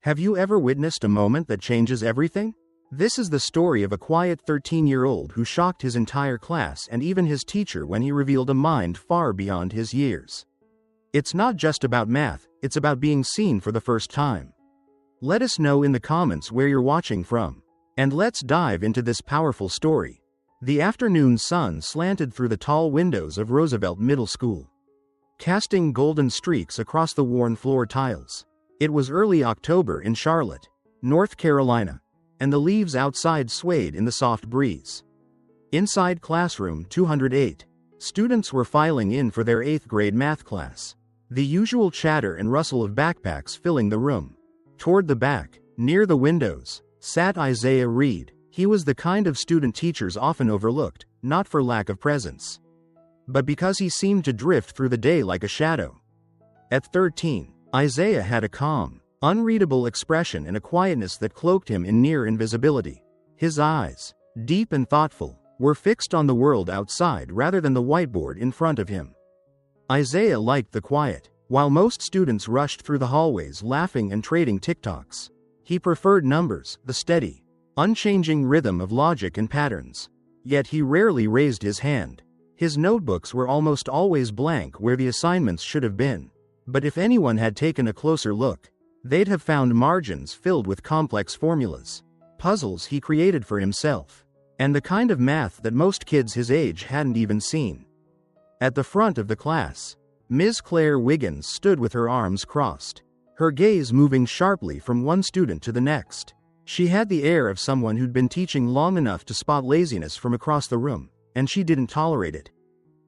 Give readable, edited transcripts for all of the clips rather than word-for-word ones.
Have you ever witnessed a moment that changes everything? This is the story of a quiet 13-year-old who shocked his entire class and even his teacher when he revealed a mind far beyond his years. It's not just about math, it's about being seen for the first time. Let us know in the comments where you're watching from. And let's dive into this powerful story. The afternoon sun slanted through the tall windows of Roosevelt Middle School, casting golden streaks across the worn floor tiles. It was early October in Charlotte, North Carolina, and the leaves outside swayed in the soft breeze. Inside classroom 208, students were filing in for their 8th grade math class, the usual chatter and rustle of backpacks filling the room. Toward the back, near the windows, sat Isaiah Reed. He was the kind of student teachers often overlooked, not for lack of presence, but because he seemed to drift through the day like a shadow. At 13, Isaiah had a calm, unreadable expression and a quietness that cloaked him in near invisibility. His eyes, deep and thoughtful, were fixed on the world outside rather than the whiteboard in front of him. Isaiah liked the quiet. While most students rushed through the hallways laughing and trading TikToks, he preferred numbers, the steady, unchanging rhythm of logic and patterns. Yet he rarely raised his hand. His notebooks were almost always blank where the assignments should have been. But if anyone had taken a closer look, they'd have found margins filled with complex formulas, puzzles he created for himself, and the kind of math that most kids his age hadn't even seen. At the front of the class, Ms. Claire Wiggins stood with her arms crossed, her gaze moving sharply from one student to the next. She had the air of someone who'd been teaching long enough to spot laziness from across the room, and she didn't tolerate it.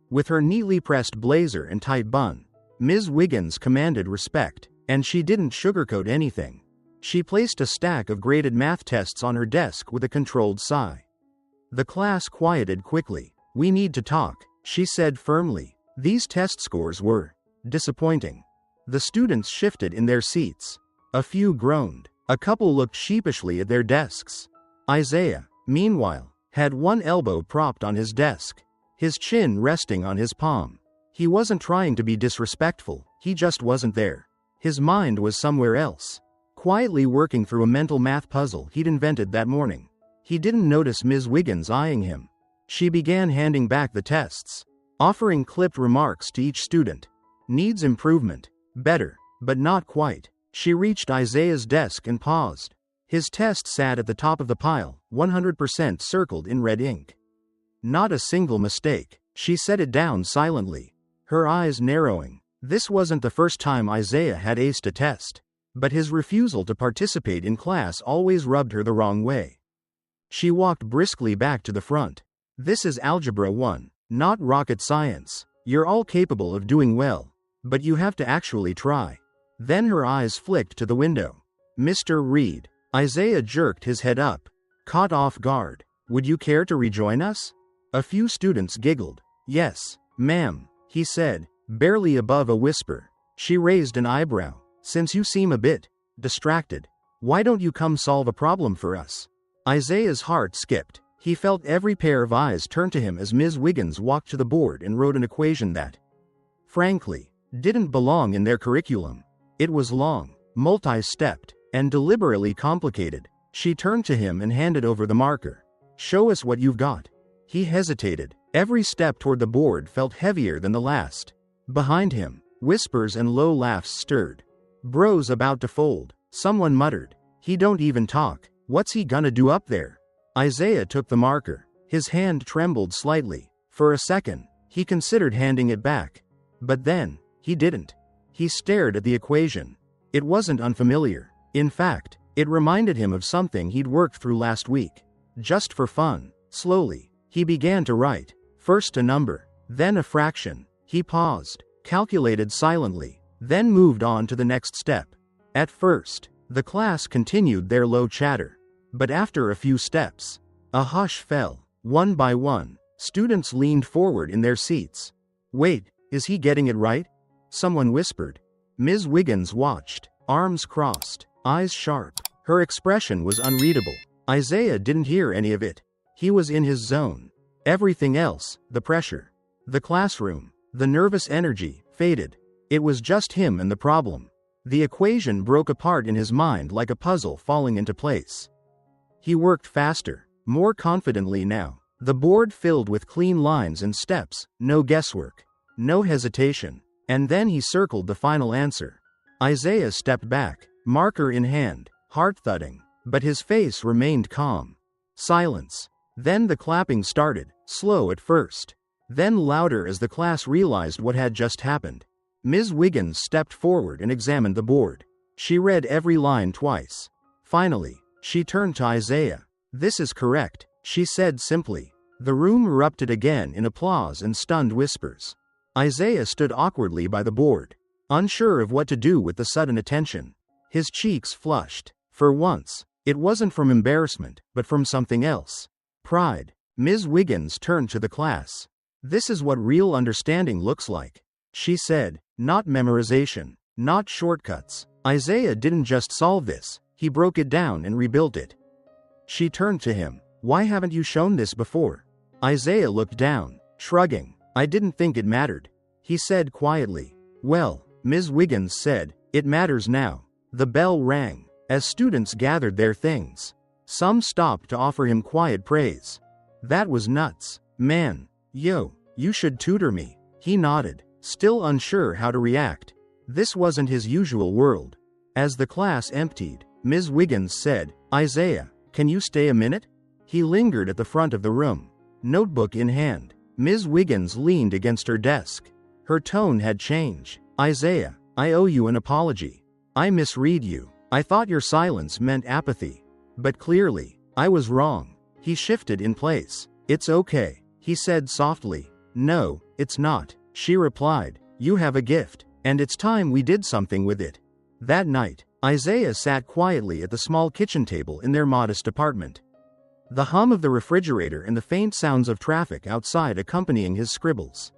With her neatly pressed blazer and tight bun, Ms. Wiggins commanded respect, and she didn't sugarcoat anything. She placed a stack of graded math tests on her desk with a controlled sigh. The class quieted quickly. "We need to talk," she said firmly. These test scores were disappointing. The students shifted in their seats. A few groaned. A couple looked sheepishly at their desks. Isaiah, meanwhile, had one elbow propped on his desk, his chin resting on his palm. He wasn't trying to be disrespectful, he just wasn't there. His mind was somewhere else, quietly working through a mental math puzzle he'd invented that morning. He didn't notice Ms. Wiggins eyeing him. She began handing back the tests, offering clipped remarks to each student. "Needs improvement. Better, but not quite." She reached Isaiah's desk and paused. His test sat at the top of the pile, 100% circled in red ink. Not a single mistake. She set it down silently, her eyes narrowing. This wasn't the first time Isaiah had aced a test, but his refusal to participate in class always rubbed her the wrong way. She walked briskly back to the front. "This is Algebra 1, not rocket science. You're all capable of doing well, but you have to actually try." Then her eyes flicked to the window. "Mr. Reed." Isaiah jerked his head up, caught off guard. "Would you care to rejoin us?" A few students giggled. "Yes, ma'am," he said, barely above a whisper. She raised an eyebrow. "Since you seem a bit distracted, why don't you come solve a problem for us?" Isaiah's heart skipped. He felt every pair of eyes turn to him as Ms. Wiggins walked to the board and wrote an equation that, frankly, didn't belong in their curriculum. It was long, multi-stepped, and deliberately complicated. She turned to him and handed over the marker. "Show us what you've got." He hesitated. Every step toward the board felt heavier than the last. Behind him, whispers and low laughs stirred. "Bro's about to fold," someone muttered. "He don't even talk. What's he gonna do up there?" Isaiah took the marker. His hand trembled slightly. For a second, he considered handing it back. But then, he didn't. He stared at the equation. It wasn't unfamiliar. In fact, it reminded him of something he'd worked through last week. Just for fun. Slowly, he began to write. First a number, then a fraction. He paused, calculated silently, then moved on to the next step. At first, the class continued their low chatter. But after a few steps, a hush fell. One by one, students leaned forward in their seats. "Wait, is he getting it right?" someone whispered. Ms. Wiggins watched, arms crossed, eyes sharp. Her expression was unreadable. Isaiah didn't hear any of it. He was in his zone. Everything else, the pressure, the classroom, the nervous energy, faded. It was just him and the problem. The equation broke apart in his mind like a puzzle falling into place. He worked faster, more confidently now. The board filled with clean lines and steps, no guesswork, no hesitation. And then he circled the final answer. Isaiah stepped back, marker in hand, heart thudding, but his face remained calm. Silence. Then the clapping started, slow at first, then louder as the class realized what had just happened. Ms. Wiggins stepped forward and examined the board. She read every line twice. Finally, she turned to Isaiah. "This is correct," she said simply. The room erupted again in applause and stunned whispers. Isaiah stood awkwardly by the board, unsure of what to do with the sudden attention. His cheeks flushed. For once, it wasn't from embarrassment, but from something else. Pride. Ms. Wiggins turned to the class. "This is what real understanding looks like," she said. "Not memorization, not shortcuts. Isaiah didn't just solve this, he broke it down and rebuilt it." She turned to him. "Why haven't you shown this before?" Isaiah looked down, shrugging. "I didn't think it mattered," he said quietly. "Well," Ms. Wiggins said, "it matters now." The bell rang. As students gathered their things, some stopped to offer him quiet praise. "That was nuts, man. Yo, you should tutor me." He nodded, still unsure how to react. This wasn't his usual world. As the class emptied, Ms. Wiggins said, "Isaiah, can you stay a minute?" He lingered at the front of the room, notebook in hand. Ms. Wiggins leaned against her desk. Her tone had changed. "Isaiah, I owe you an apology. I misread you. I thought your silence meant apathy. But clearly, I was wrong." He shifted in place. "It's okay," he said softly. "No, it's not," she replied. "You have a gift, and it's time we did something with it." That night, Isaiah sat quietly at the small kitchen table in their modest apartment. The hum of the refrigerator and the faint sounds of traffic outside accompanying his scribbles.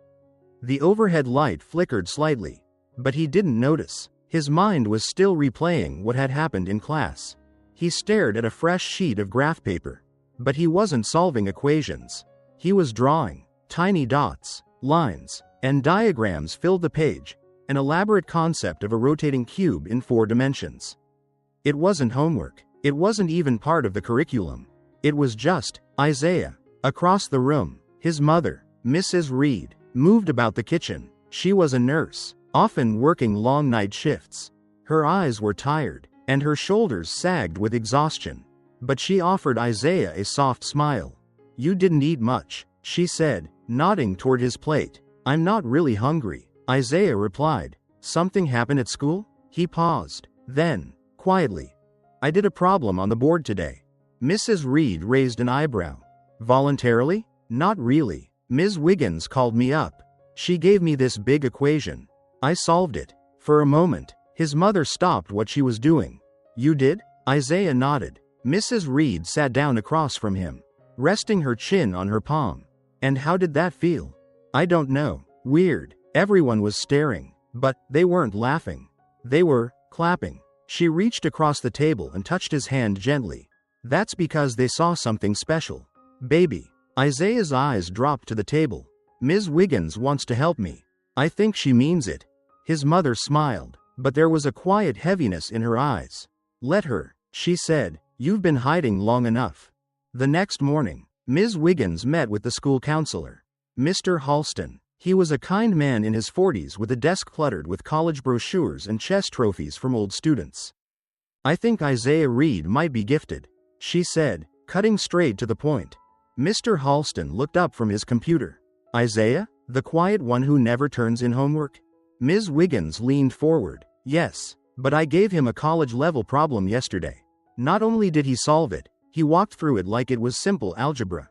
The overhead light flickered slightly, but he didn't notice. His mind was still replaying what had happened in class. He stared at a fresh sheet of graph paper, but he wasn't solving equations. He was drawing. Tiny dots, lines, and diagrams filled the page, an elaborate concept of a rotating cube in 4 dimensions. It wasn't homework. It wasn't even part of the curriculum. It was just Isaiah. Across the room, his mother, Mrs. Reed, moved about the kitchen. She was a nurse, often working long night shifts. Her eyes were tired, and her shoulders sagged with exhaustion. But she offered Isaiah a soft smile. "You didn't eat much," she said, nodding toward his plate. "I'm not really hungry," Isaiah replied. "Something happened at school?" He paused. Then, quietly, "I did a problem on the board today." Mrs. Reed raised an eyebrow. "Voluntarily?" "Not really. Ms. Wiggins called me up. She gave me this big equation. I solved it." For a moment, his mother stopped what she was doing. "You did?" Isaiah nodded. Mrs. Reed sat down across from him, resting her chin on her palm. "And how did that feel?" "I don't know. Weird." Everyone was staring, but they weren't laughing. They were clapping. She reached across the table and touched his hand gently. "That's because they saw something special. Baby." Isaiah's eyes dropped to the table. "Ms. Wiggins wants to help me. I think she means it." His mother smiled, but there was a quiet heaviness in her eyes. "Let her," she said. "You've been hiding long enough." The next morning, Ms. Wiggins met with the school counselor, Mr. Halston. He was a kind man in his 40s with a desk cluttered with college brochures and chess trophies from old students. "I think Isaiah Reed might be gifted," she said, cutting straight to the point. Mr. Halston looked up from his computer. "Isaiah? The quiet one who never turns in homework?" Ms. Wiggins leaned forward. "Yes, but I gave him a college-level problem yesterday. Not only did he solve it, he walked through it like it was simple algebra.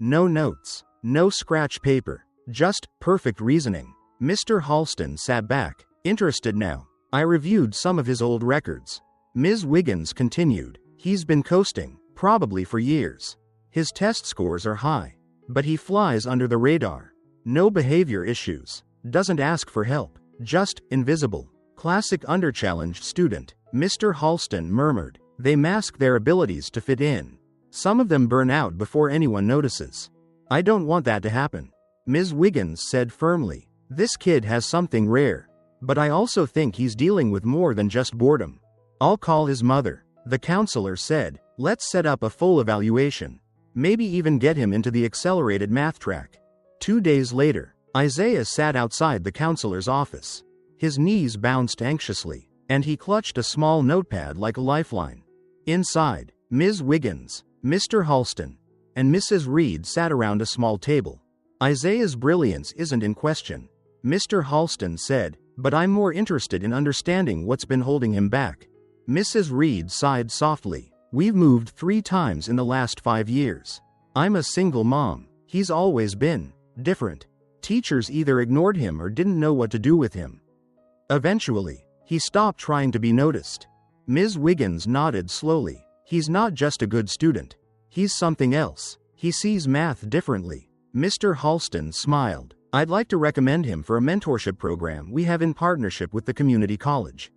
No notes, no scratch paper, just perfect reasoning." Mr. Halston sat back, interested now. "I reviewed some of his old records," Ms. Wiggins continued. "He's been coasting, probably for years. His test scores are high, but he flies under the radar. No behavior issues, doesn't ask for help, just invisible. Classic underchallenged student," Mr. Halston murmured. "They mask their abilities to fit in. Some of them burn out before anyone notices. I don't want that to happen," Ms. Wiggins said firmly. "This kid has something rare. But I also think he's dealing with more than just boredom. I'll call his mother. The counselor said, let's set up a full evaluation. Maybe even get him into the accelerated math track. 2 days later, Isaiah sat outside the counselor's office. His knees bounced anxiously, and he clutched a small notepad like a lifeline. Inside, Ms. Wiggins, Mr. Halston, and Mrs. Reed sat around a small table. Isaiah's brilliance isn't in question, Mr. Halston said, but I'm more interested in understanding what's been holding him back. Mrs. Reed sighed softly. We've moved 3 times in the last 5 years. I'm a single mom. He's always been different. Teachers either ignored him or didn't know what to do with him. Eventually, he stopped trying to be noticed. Ms. Wiggins nodded slowly. He's not just a good student. He's something else. He sees math differently. Mr. Halston smiled. I'd like to recommend him for a mentorship program we have in partnership with the community college.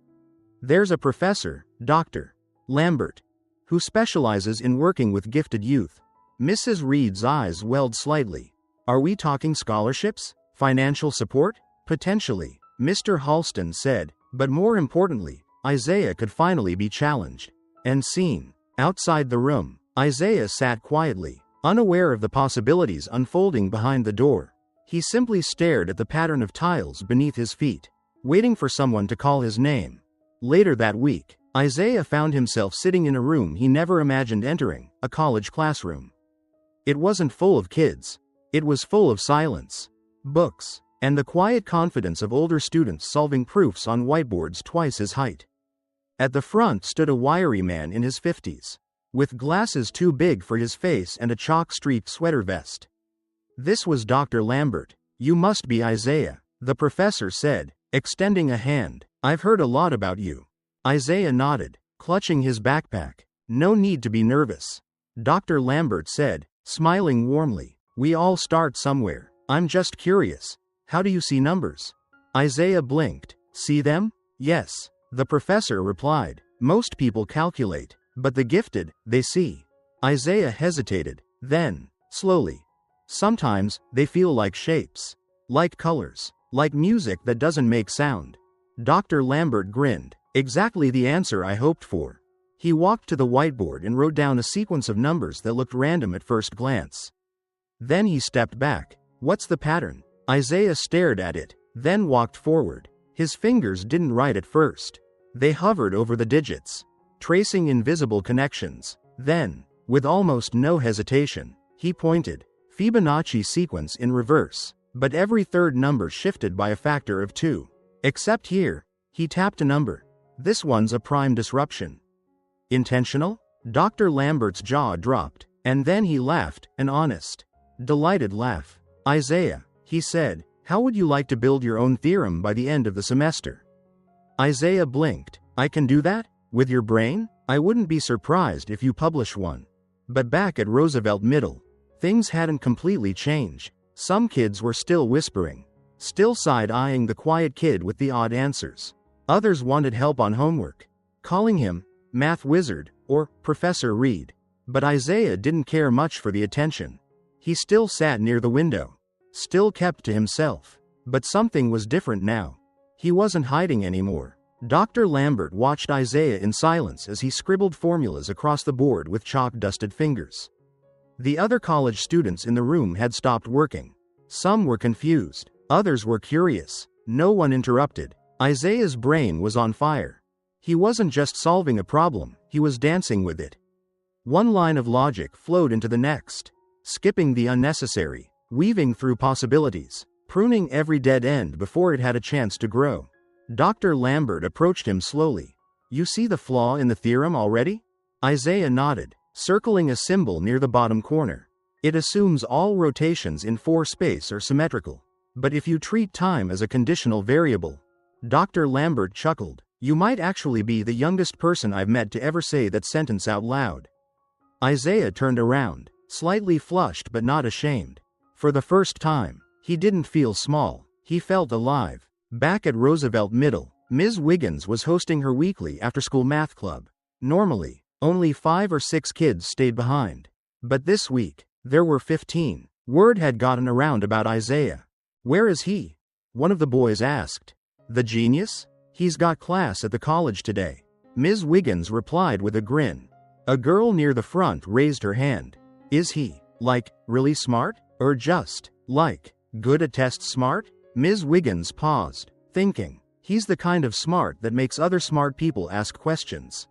There's a professor, Dr. Lambert, who specializes in working with gifted youth. Mrs. Reed's eyes welled slightly. Are we talking scholarships? Financial support? Potentially, Mr. Halston said, but more importantly, Isaiah could finally be challenged and seen. Outside the room, Isaiah sat quietly, unaware of the possibilities unfolding behind the door. He simply stared at the pattern of tiles beneath his feet, waiting for someone to call his name. Later that week, Isaiah found himself sitting in a room he never imagined entering, a college classroom. It wasn't full of kids. It was full of silence, books, and the quiet confidence of older students solving proofs on whiteboards twice his height. At the front stood a wiry man in his 50s, with glasses too big for his face and a chalk-streaked sweater vest. This was Dr. Lambert. You must be Isaiah, the professor said, extending a hand. I've heard a lot about you. Isaiah nodded, clutching his backpack. No need to be nervous, Dr. Lambert said, smiling warmly. We all start somewhere. I'm just curious. How do you see numbers? Isaiah blinked. See them? Yes, the professor replied. Most people calculate, but the gifted, they see. Isaiah hesitated. Then, slowly. Sometimes, they feel like shapes. Like colors. Like music that doesn't make sound. Dr. Lambert grinned. Exactly the answer I hoped for. He walked to the whiteboard and wrote down a sequence of numbers that looked random at first glance. Then he stepped back. What's the pattern? Isaiah stared at it, then walked forward. His fingers didn't write at first. They hovered over the digits, tracing invisible connections. Then, with almost no hesitation, he pointed. Fibonacci sequence in reverse, but every third number shifted by a factor of 2. Except here. He tapped a number. This one's a prime disruption. Intentional? Dr. Lambert's jaw dropped, and then he laughed, an honest, delighted laugh. Isaiah, he said, how would you like to build your own theorem by the end of the semester? Isaiah blinked. I can do that? With your brain? I wouldn't be surprised if you publish one. But back at Roosevelt Middle, things hadn't completely changed. Some kids were still whispering, still side-eyeing the quiet kid with the odd answers. Others wanted help on homework, calling him Math Wizard or Professor Reed. But Isaiah didn't care much for the attention. He still sat near the window, still kept to himself. But something was different now. He wasn't hiding anymore. Dr. Lambert watched Isaiah in silence as he scribbled formulas across the board with chalk-dusted fingers. The other college students in the room had stopped working. Some were confused, others were curious. No one interrupted. Isaiah's brain was on fire. He wasn't just solving a problem, he was dancing with it. One line of logic flowed into the next, skipping the unnecessary, weaving through possibilities, pruning every dead end before it had a chance to grow. Dr. Lambert approached him slowly. You see the flaw in the theorem already? Isaiah nodded, circling a symbol near the bottom corner. It assumes all rotations in 4 space are symmetrical. But if you treat time as a conditional variable, Dr. Lambert chuckled. You might actually be the youngest person I've met to ever say that sentence out loud. Isaiah turned around, slightly flushed but not ashamed. For the first time, he didn't feel small, he felt alive. Back at Roosevelt Middle, Ms. Wiggins was hosting her weekly after-school math club. Normally, only 5 or 6 kids stayed behind. But this week, there were 15. Word had gotten around about Isaiah. Where is he? One of the boys asked. The genius? He's got class at the college today. Ms. Wiggins replied with a grin. A girl near the front raised her hand. Is he, like, really smart? Or just, like, good at tests smart? Ms. Wiggins paused, thinking. He's the kind of smart that makes other smart people ask questions.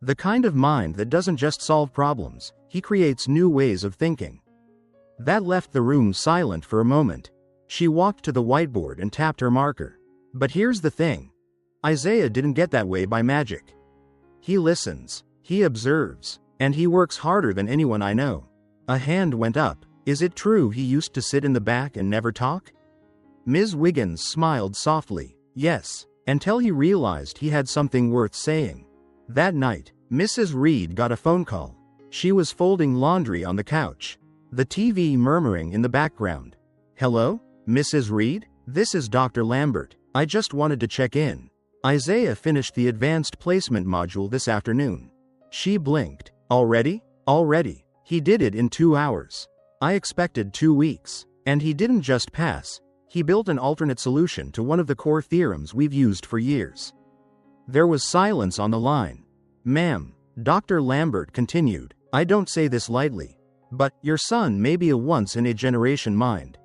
The kind of mind that doesn't just solve problems, he creates new ways of thinking. That left the room silent for a moment. She walked to the whiteboard and tapped her marker. But here's the thing. Isaiah didn't get that way by magic. He listens, he observes, and he works harder than anyone I know. A hand went up. Is it true he used to sit in the back and never talk? Ms. Wiggins smiled softly. Yes, until he realized he had something worth saying. That night, Mrs. Reed got a phone call. She was folding laundry on the couch, the TV murmuring in the background. Hello, Mrs. Reed? This is Dr. Lambert. I just wanted to check in. Isaiah finished the advanced placement module this afternoon. She blinked. Already? Already. He did it in 2 hours. I expected 2 weeks. And he didn't just pass. He built an alternate solution to one of the core theorems we've used for years. There was silence on the line. Ma'am, Dr. Lambert continued, I don't say this lightly, but your son may be a once-in-a-generation mind.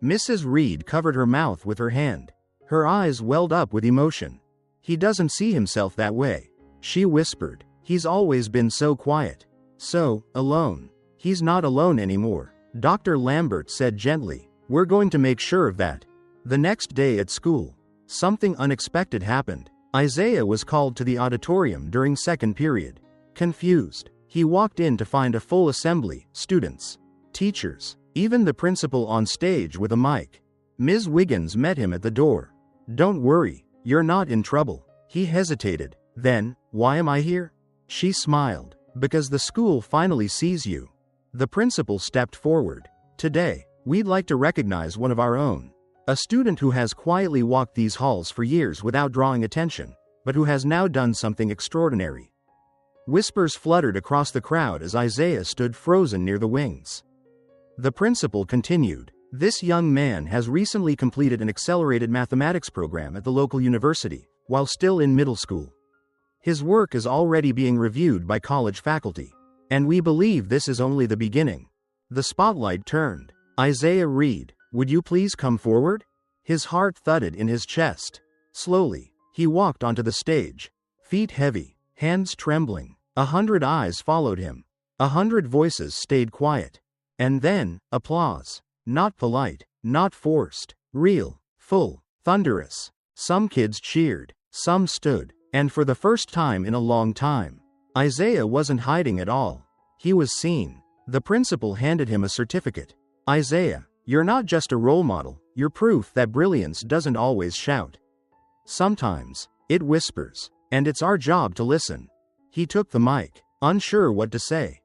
Mrs. Reed covered her mouth with her hand. Her eyes welled up with emotion. He doesn't see himself that way. She whispered, he's always been so quiet. So, alone. He's not alone anymore. Dr. Lambert said gently, we're going to make sure of that. The next day at school, something unexpected happened. Isaiah was called to the auditorium during second period. Confused, he walked in to find a full assembly, students, teachers, even the principal on stage with a mic. Ms. Wiggins met him at the door. Don't worry, you're not in trouble. He hesitated. Then, why am I here? She smiled. Because the school finally sees you. The principal stepped forward. Today, we'd like to recognize one of our own. A student who has quietly walked these halls for years without drawing attention, but who has now done something extraordinary. Whispers fluttered across the crowd as Isaiah stood frozen near the wings. The principal continued, this young man has recently completed an accelerated mathematics program at the local university, while still in middle school. His work is already being reviewed by college faculty, and we believe this is only the beginning. The spotlight turned. Isaiah Reed, would you please come forward? His heart thudded in his chest. Slowly, he walked onto the stage, feet heavy, hands trembling. 100 eyes followed him. 100 voices stayed quiet. And then, applause. Not polite, not forced, real, full, thunderous. Some kids cheered, some stood, and for the first time in a long time, Isaiah wasn't hiding at all. He was seen. The principal handed him a certificate. Isaiah, you're not just a role model, you're proof that brilliance doesn't always shout. Sometimes, it whispers, and it's our job to listen. He took the mic, unsure what to say.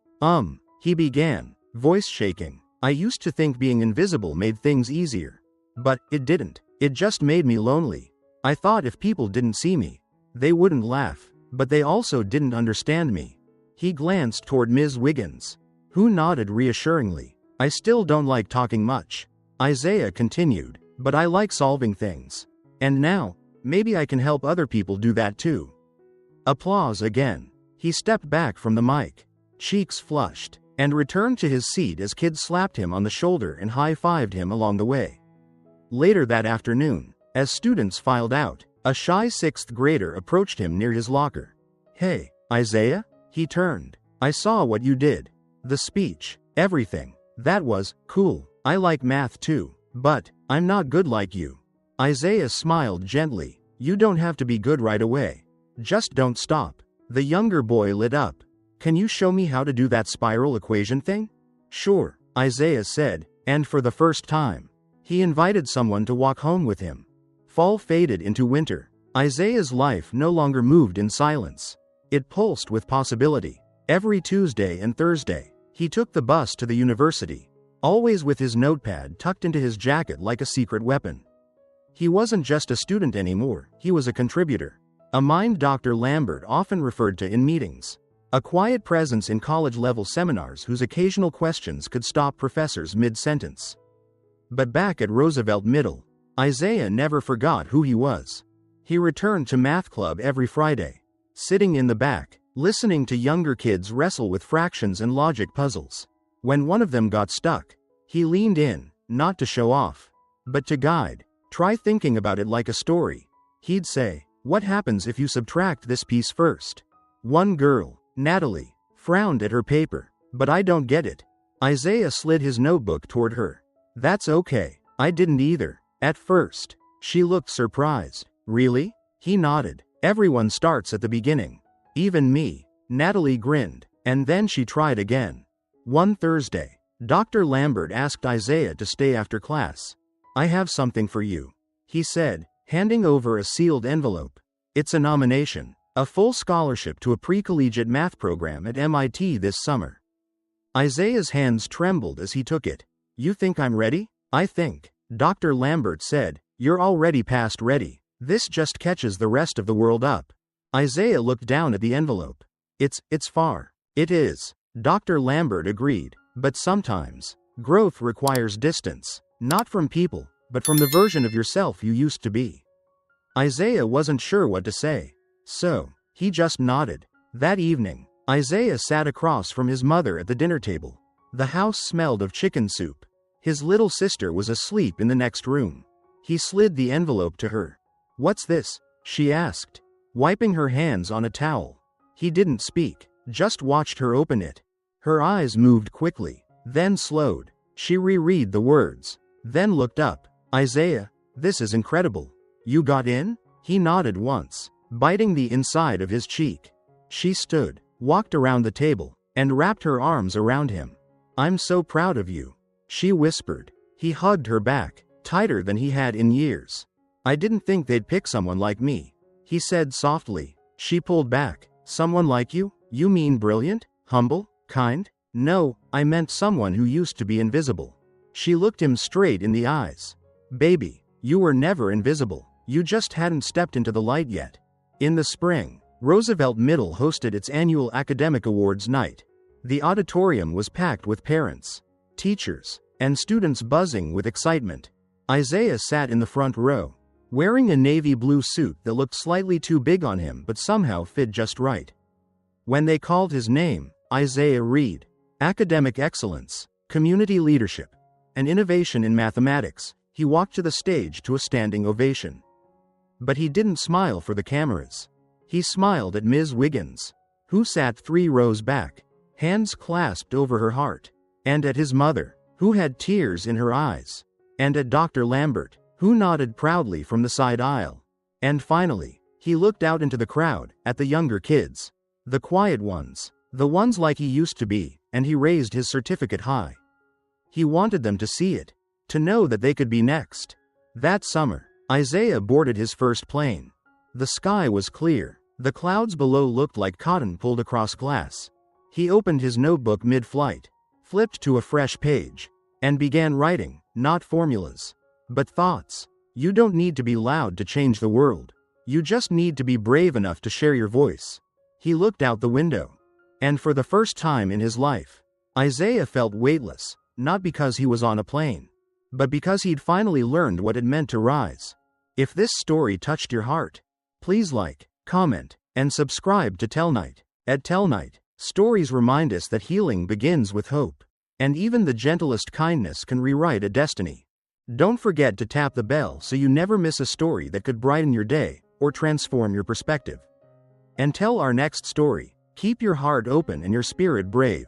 He began, voice shaking. I used to think being invisible made things easier. But it didn't. It just made me lonely. I thought if people didn't see me, they wouldn't laugh, but they also didn't understand me. He glanced toward Ms. Wiggins, who nodded reassuringly. I still don't like talking much. Isaiah continued, but I like solving things. And now, maybe I can help other people do that too. Applause again. He stepped back from the mic, cheeks flushed, and returned to his seat as kids slapped him on the shoulder and high-fived him along the way. Later that afternoon, as students filed out, a shy 6th grader approached him near his locker. Hey, Isaiah? He turned. I saw what you did. The speech, everything. That was cool. I like math too, but I'm not good like you. Isaiah smiled gently. You don't have to be good right away. Just don't stop. The younger boy lit up. Can you show me how to do that spiral equation thing? Sure, Isaiah said, and for the first time, he invited someone to walk home with him. Fall faded into winter. Isaiah's life no longer moved in silence. It pulsed with possibility. Every Tuesday and Thursday, he took the bus to the university, always with his notepad tucked into his jacket like a secret weapon. He wasn't just a student anymore, he was a contributor. A mind Dr. Lambert often referred to in meetings. A quiet presence in college-level seminars whose occasional questions could stop professors mid-sentence. But back at Roosevelt Middle, Isaiah never forgot who he was. He returned to math club every Friday, sitting in the back, listening to younger kids wrestle with fractions and logic puzzles. When one of them got stuck, he leaned in, not to show off, but to guide. Try thinking about it like a story. He'd say, what happens if you subtract this piece first? One girl, Natalie, frowned at her paper. But I don't get it. Isaiah slid his notebook toward her. That's okay. I didn't either. At first. She looked surprised. Really? He nodded. Everyone starts at the beginning. Even me. Natalie grinned, and then she tried again. One Thursday, Dr. Lambert asked Isaiah to stay after class. I have something for you, he said, handing over a sealed envelope. It's a nomination, a full scholarship to a pre-collegiate math program at MIT this summer. Isaiah's hands trembled as he took it. You think I'm ready? I think, Dr. Lambert said, you're already past ready. This just catches the rest of the world up. Isaiah looked down at the envelope. It's far. It is, Dr. Lambert agreed, but sometimes, growth requires distance, not from people, but from the version of yourself you used to be. Isaiah wasn't sure what to say, so he just nodded. That evening, Isaiah sat across from his mother at the dinner table. The house smelled of chicken soup. His little sister was asleep in the next room. He slid the envelope to her. What's this? She asked, wiping her hands on a towel. He didn't speak, just watched her open it. Her eyes moved quickly, then slowed. She reread the words, then looked up. Isaiah, this is incredible. You got in? He nodded once, biting the inside of his cheek. She stood, walked around the table, and wrapped her arms around him. I'm so proud of you, she whispered. He hugged her back, tighter than he had in years. I didn't think they'd pick someone like me, he said softly. She pulled back. Someone like you? You mean brilliant, humble, kind? No, I meant someone who used to be invisible. She looked him straight in the eyes. Baby, you were never invisible. You just hadn't stepped into the light yet. In the spring, Roosevelt Middle hosted its annual academic awards night. The auditorium was packed with parents, teachers, and students buzzing with excitement. Isaiah sat in the front row, wearing a navy blue suit that looked slightly too big on him but somehow fit just right. When they called his name, Isaiah Reed, academic excellence, community leadership, and innovation in mathematics, he walked to the stage to a standing ovation. But he didn't smile for the cameras. He smiled at Ms. Wiggins, who sat 3 rows back, hands clasped over her heart, and at his mother, who had tears in her eyes, and at Dr. Lambert, who nodded proudly from the side aisle. And finally, he looked out into the crowd, at the younger kids, the quiet ones, the ones like he used to be, and he raised his certificate high. He wanted them to see it, to know that they could be next. That summer, Isaiah boarded his first plane. The sky was clear. The clouds below looked like cotton pulled across glass. He opened his notebook mid-flight, flipped to a fresh page, and began writing, not formulas, but thoughts. You don't need to be loud to change the world. You just need to be brave enough to share your voice. He looked out the window. And for the first time in his life, Isaiah felt weightless, not because he was on a plane, but because he'd finally learned what it meant to rise. If this story touched your heart, please like, comment, and subscribe to Tellinight. At Tellinight, stories remind us that healing begins with hope, and even the gentlest kindness can rewrite a destiny. Don't forget to tap the bell so you never miss a story that could brighten your day or transform your perspective. Until our next story, keep your heart open and your spirit brave.